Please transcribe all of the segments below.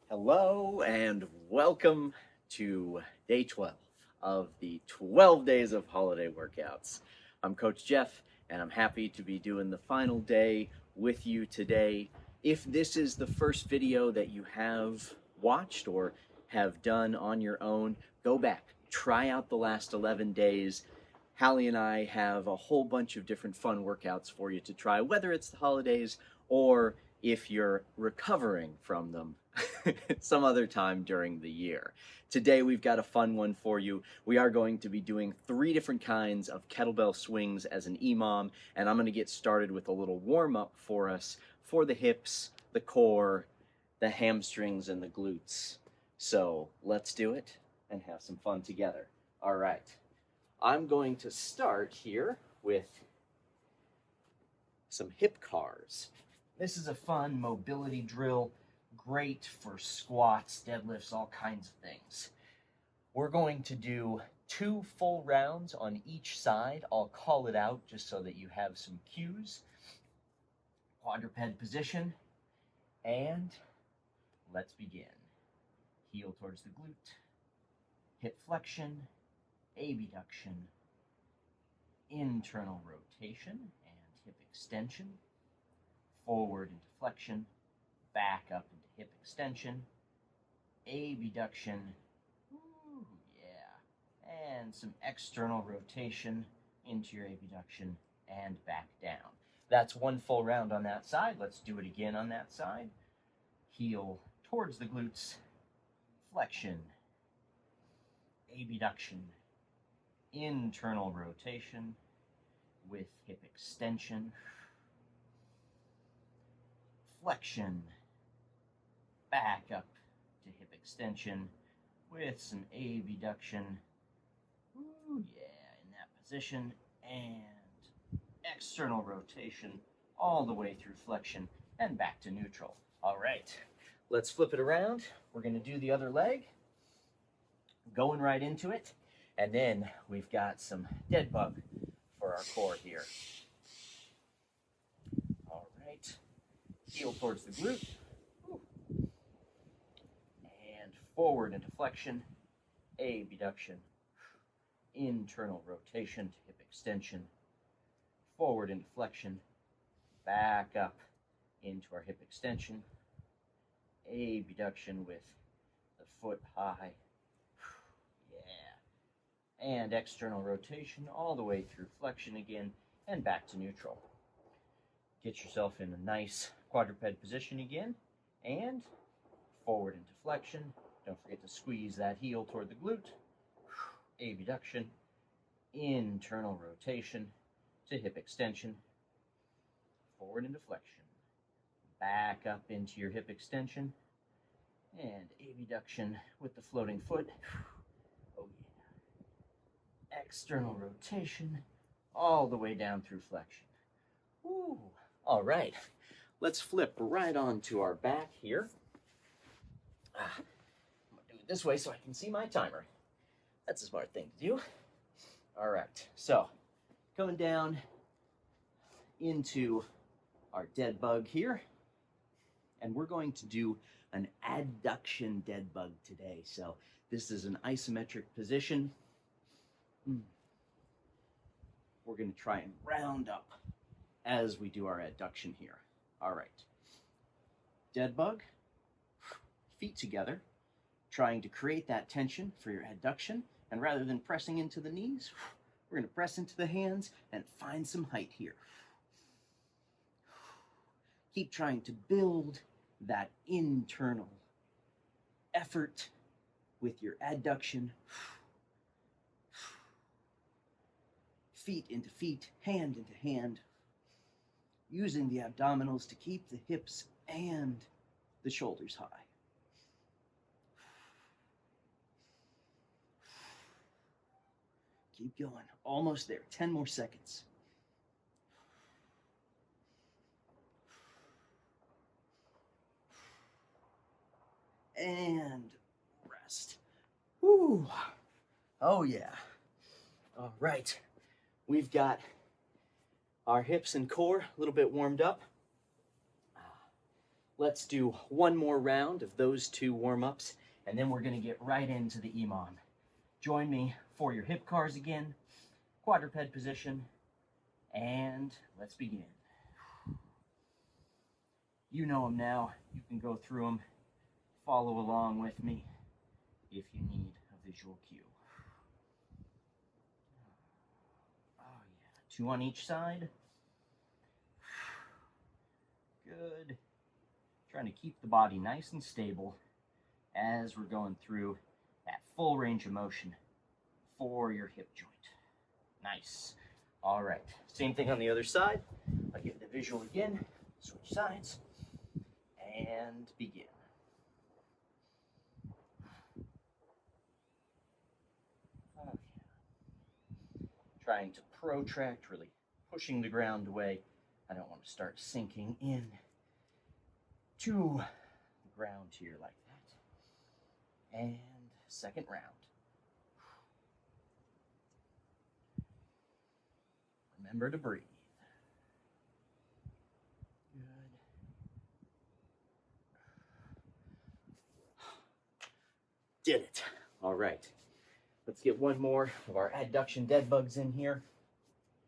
Hello and welcome to day 12 of the 12 days of holiday workouts. I'm Coach Jeff and I'm happy to be doing the final day with you today. If this is the first video that you have watched or have done on your own, go back, try out the last 11 days. Hallie and I have a whole bunch of different fun workouts for you to try, whether it's the holidays or if you're recovering from them some other time during the year. Today we've got a fun one for you. We are going to be doing 3 different kinds of kettlebell swings as an EMOM, and I'm going to get started with a little warm-up for us for the hips, the core, the hamstrings, and the glutes. So let's do it and have some fun together. All right. I'm going to start here with some hip cars. This is a fun mobility drill, great for squats, deadlifts, all kinds of things. We're going to do 2 full rounds on each side. I'll call it out just so that you have some cues. Quadruped position, and let's begin. Heel towards the glute, hip flexion, abduction, internal rotation, and hip extension, forward into flexion, back up into hip extension, abduction, ooh, yeah, and some external rotation into your abduction and back down. That's 1 full round on that side. Let's do it again on that side. Heel towards the glutes, flexion, abduction, internal rotation with hip extension, flexion, back up to hip extension with some abduction, ooh yeah, in that position, and external rotation all the way through flexion and back to neutral. All right, let's flip it around. We're going to do the other leg, going right into it. And then we've got some dead bug for our core here. All right. Heel towards the glute. And forward into flexion, abduction, internal rotation to hip extension, forward into flexion, back up into our hip extension, abduction with the foot high, and external rotation all the way through flexion again and back to neutral. Get yourself in a nice quadruped position again and forward into flexion. Don't forget to squeeze that heel toward the glute. Abduction, internal rotation to hip extension, forward into flexion, back up into your hip extension, and abduction with the floating foot. External rotation all the way down through flexion. Woo. All right, let's flip right onto our back here. I'm gonna do it this way so I can see my timer. That's a smart thing to do. All right, so coming down into our dead bug here, and we're going to do an adduction dead bug today. So this is an isometric position. We're going to try and round up as we do our adduction here. All right. Dead bug, feet together, trying to create that tension for your adduction. And rather than pressing into the knees, we're going to press into the hands and find some height here. Keep trying to build that internal effort with your adduction. Feet into feet, hand into hand, using the abdominals to keep the hips and the shoulders high. Keep going, almost there, 10 more seconds. And rest. Woo. Oh yeah. All right. We've got our hips and core a little bit warmed up. let's do one more round of those two warm-ups, and then we're going to get right into the EMOM. Join me for your hip cars again, quadruped position, and let's begin. You know them now. You can go through them. Follow along with me if you need a visual cue. Oh yeah, 2 on each side. Good. Trying to keep the body nice and stable as we're going through that full range of motion for your hip joint. Nice. All right, same thing on the other side. I'll get the visual again, switch sides, and begin. Okay. Trying to protract, really pushing the ground away. I don't want to start sinking in to the ground here like that. And second round. Remember to breathe. Good. Did it. All right. Let's get one more of our adduction dead bugs in here.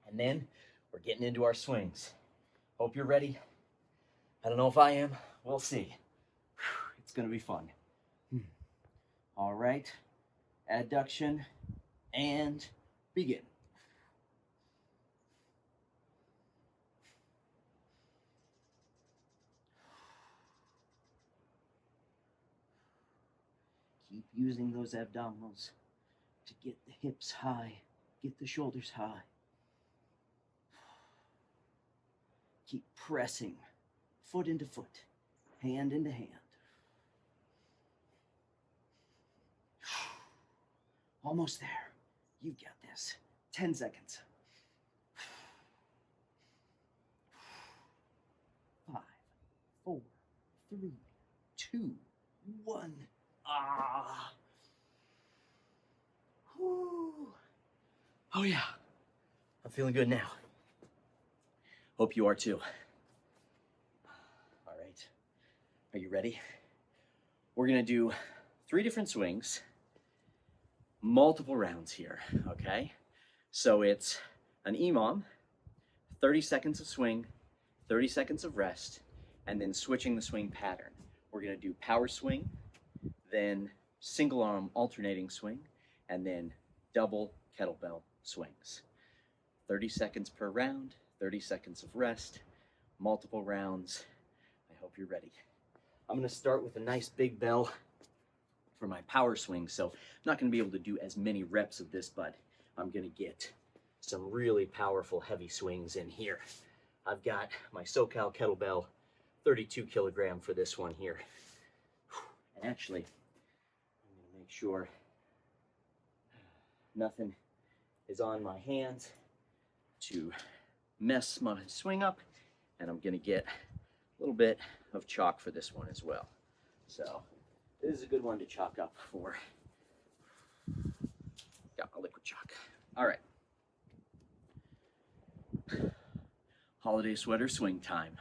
And then we're getting into our swings. Hope you're ready. I don't know if I am. We'll see. It's going to be fun. All right. Adduction and begin. Keep using those abdominals to get the hips high, get the shoulders high. Keep pressing, foot into foot, hand into hand. Almost there. You've got this. 10 seconds. 5, 4, 3, 2, 1. Ah. Whew. Oh yeah. I'm feeling good now. Hope you are too. All right. Are you ready? We're gonna do 3 different swings, multiple rounds here, okay? So it's an EMOM, 30 seconds of swing, 30 seconds of rest, and then switching the swing pattern. We're gonna do power swing, then single arm alternating swing, and then double kettlebell swings. 30 seconds per round, 30 seconds of rest, multiple rounds. I hope you're ready. I'm gonna start with a nice big bell for my power swing, so I'm not gonna be able to do as many reps of this, but I'm gonna get some really powerful heavy swings in here. I've got my SoCal kettlebell, 32 kilogram for this one here. And actually, I'm gonna make sure nothing is on my hands to mess my swing up, and I'm gonna get a little bit of chalk for this one as well. So this is a good one to chalk up for. Got my liquid chalk. All right. Holiday sweater swing time.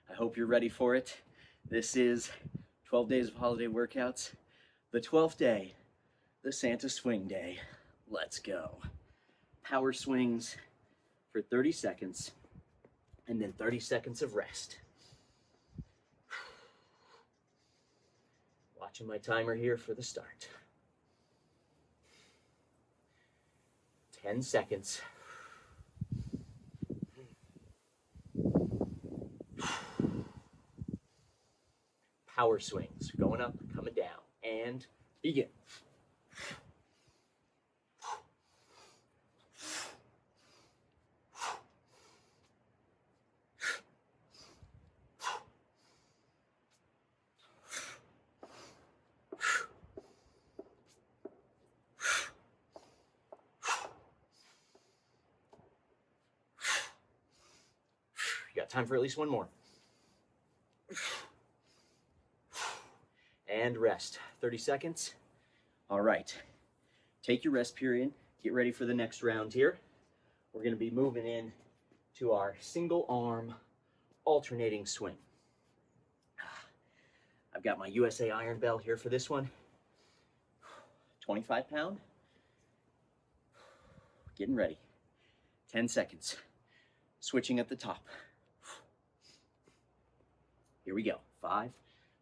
I hope you're ready for it. This is 12 days of holiday workouts. The 12th day, the Santa swing day. Let's go. Power swings for 30 seconds, and then 30 seconds of rest. Watching my timer here for the start. 10 seconds. Power swings, going up, coming down, and begin. You got time for at least one more. And rest. 30 seconds. All right. Take your rest period. Get ready for the next round here. We're going to be moving in to our single arm alternating swing. I've got my USA Iron Bell here for this one. 25 pound. Getting ready. 10 seconds. Switching at the top. Here we go. 5,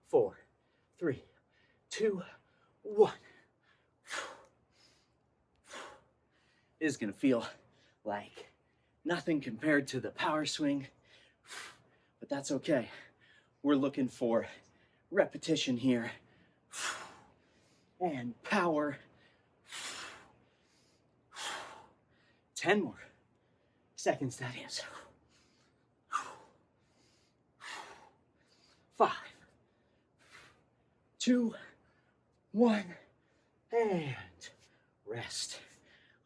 4, 3, 2, 1. This is gonna feel like nothing compared to the power swing, but that's okay. We're looking for repetition here and power. 10 more seconds, that is. 5, 2, 1, and rest.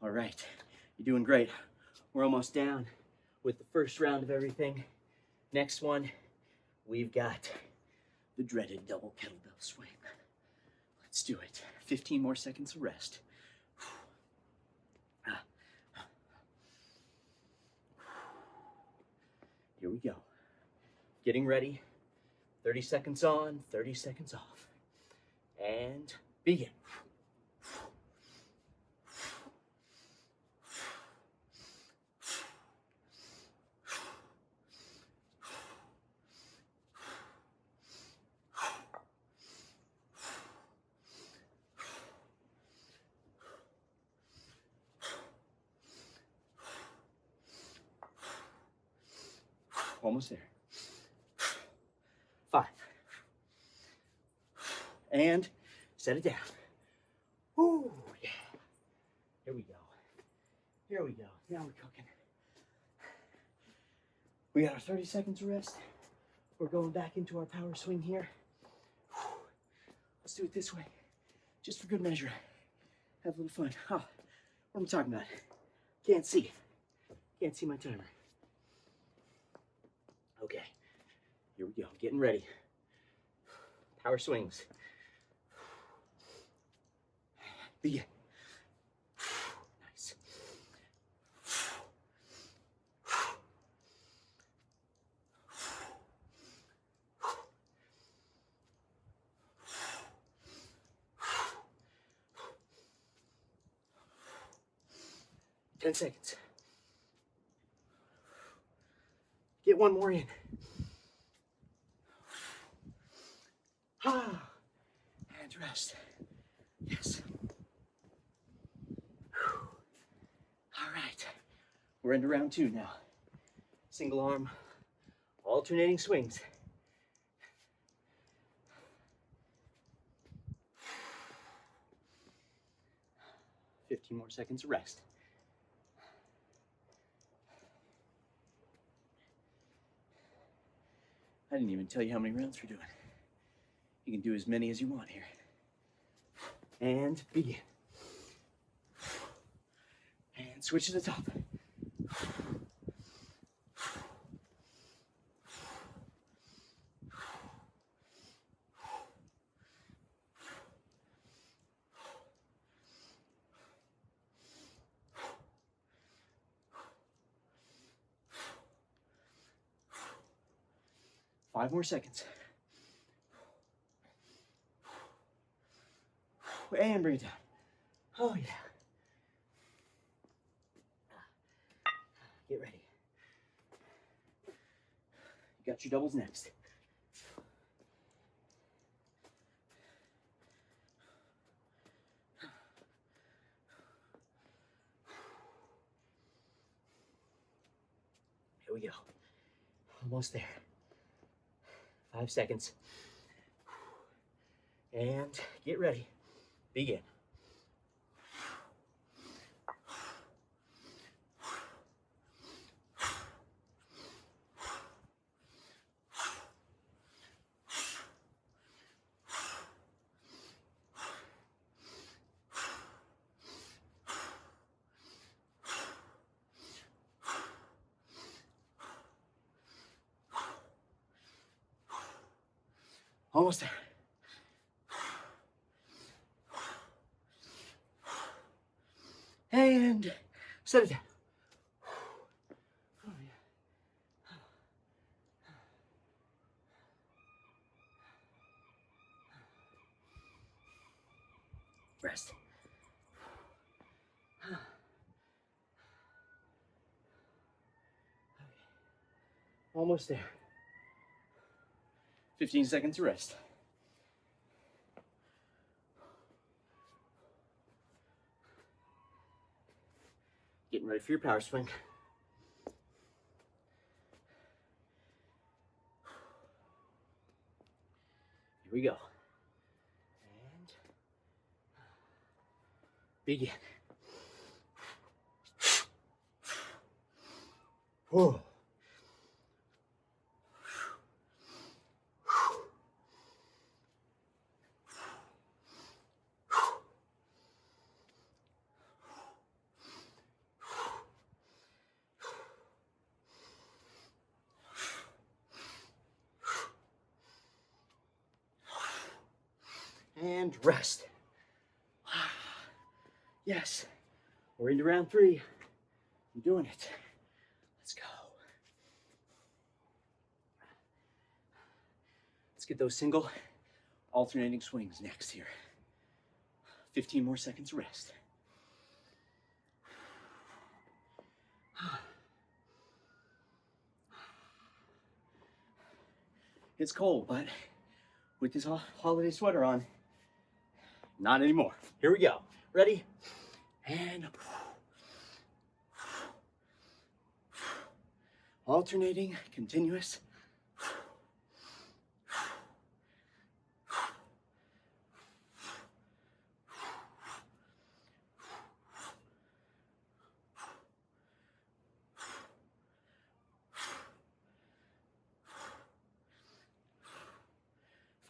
All right, you're doing great. We're almost down with the first round of everything. Next one, we've got the dreaded double kettlebell swing. Let's do it. 15 more seconds of rest. Here we go. Getting ready. 30 seconds on, 30 seconds off. And begin. Almost there. 5. And set it down. Ooh, yeah. Here we go. Here we go. Now we're cooking. We got our 30 seconds of rest. We're going back into our power swing here. Let's do it this way. Just for good measure. Have a little fun. Oh, what am I talking about? Can't see. Can't see my timer. Okay, here we go, getting ready. Power swings. Begin. Nice. 10 seconds. Get one more in. And rest. Yes. All right. We're into round 2 now. Single arm, alternating swings. Fifteen more seconds of rest. I didn't even tell you how many rounds we're doing. You can do as many as you want here. And begin. And switch to the top. 5 more seconds. And bring it down. Oh, yeah. Get ready. You got your doubles next. Here we go. Almost there. 5 seconds. And get ready. Begin. Almost there. And set it down. Oh, yeah. rest. Almost there. 15 seconds to rest. Getting ready for your power swing. Here we go. And begin. Whoa. And rest. Yes, we're into round 3. I'm doing it. Let's go. Let's get those single alternating swings next here. 15 more seconds rest. It's cold, but with this holiday sweater on, not anymore. Here we go. Ready? And alternating, continuous.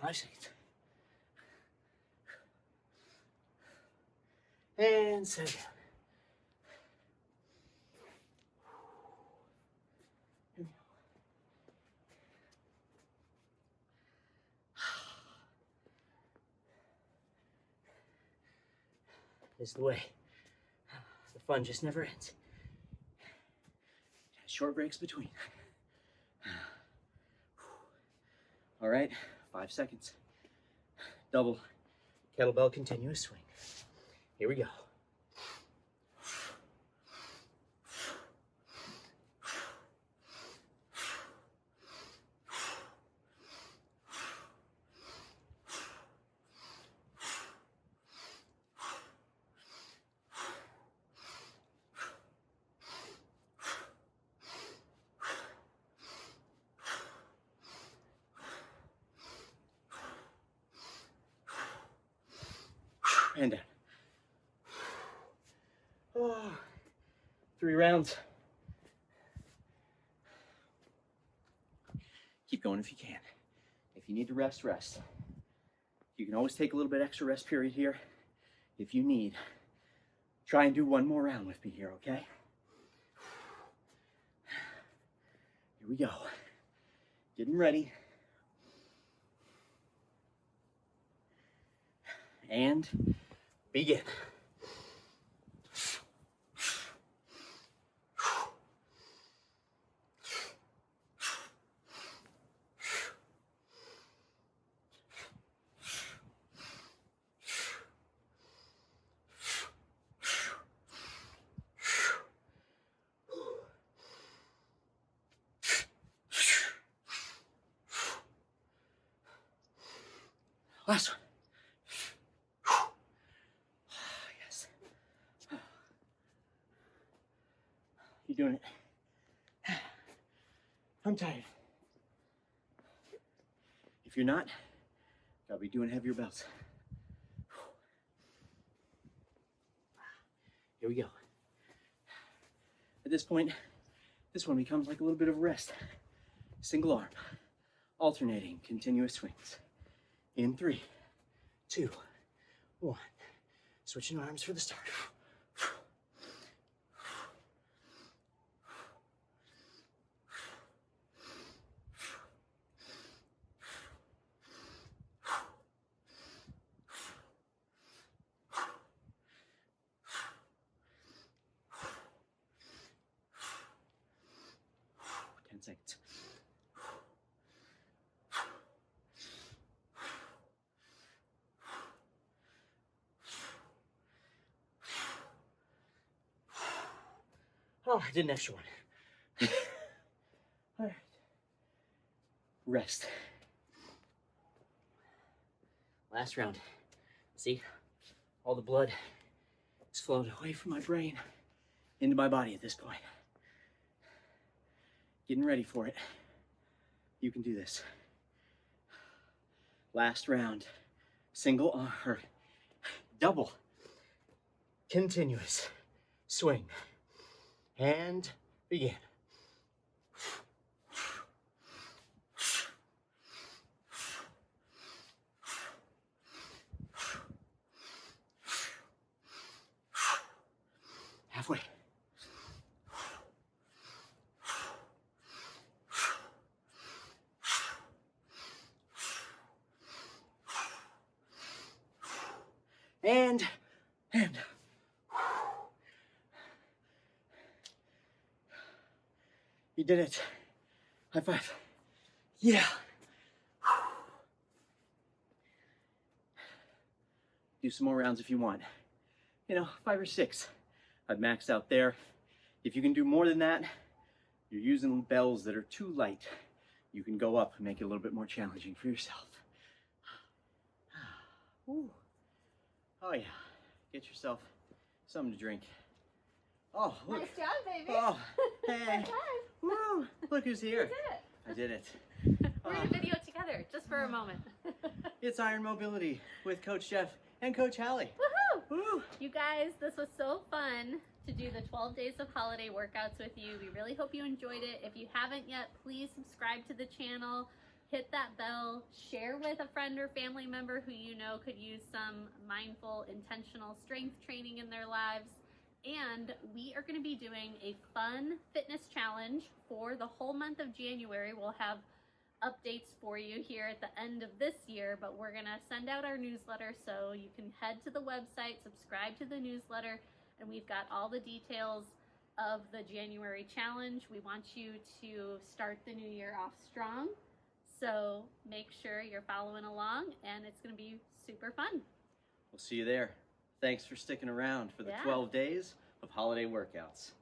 5 seconds. And 7. This is the way. The fun just never ends. Short breaks between. All right, 5 seconds. Double kettlebell continuous swing. Here we go. And down. Oh, 3 rounds. Keep going if you can. If you need to rest, rest. You can always take a little bit extra rest period here if you need. Try and do 1 more round with me here, okay? Here we go. Getting ready. And begin. Last one. Yes. You're doing it. I'm tired. If you're not, gotta be doing heavier belts. Here we go. At this point, this one becomes like a little bit of a rest. Single arm, alternating, continuous swings. In 3, 2, 1. Switching arms for the start. Seconds. Oh, I did an extra one. All right. Rest. Last round. See? All the blood is flowing away from my brain into my body at this point. Getting ready for it. You can do this. Last round. Single or double. Continuous swing. And begin. Halfway. And you did it. High five. Yeah. Do some more rounds if you want. 5 or 6. I've maxed out there. If you can do more than that, you're using bells that are too light. You can go up and make it a little bit more challenging for yourself. Ooh. Oh yeah, get yourself something to drink. Oh, look. Nice job, baby. Oh, hey. Woo, look who's here. You did it. I did it. We're in a video together, just for a moment. It's Iron Mobility with Coach Jeff and Coach Hallie. Woohoo! Woo. You guys, this was so fun to do the 12 days of holiday workouts with you. We really hope you enjoyed it. If you haven't yet, please subscribe to the channel. Hit that bell, share with a friend or family member who you know could use some mindful, intentional strength training in their lives. And we are going to be doing a fun fitness challenge for the whole month of January. We'll have updates for you here at the end of this year, but we're going to send out our newsletter, so you can head to the website, subscribe to the newsletter, and we've got all the details of the January challenge. We want you to start the new year off strong. So make sure you're following along, and it's going to be super fun. We'll see you there. Thanks for sticking around for the 12 days of holiday workouts.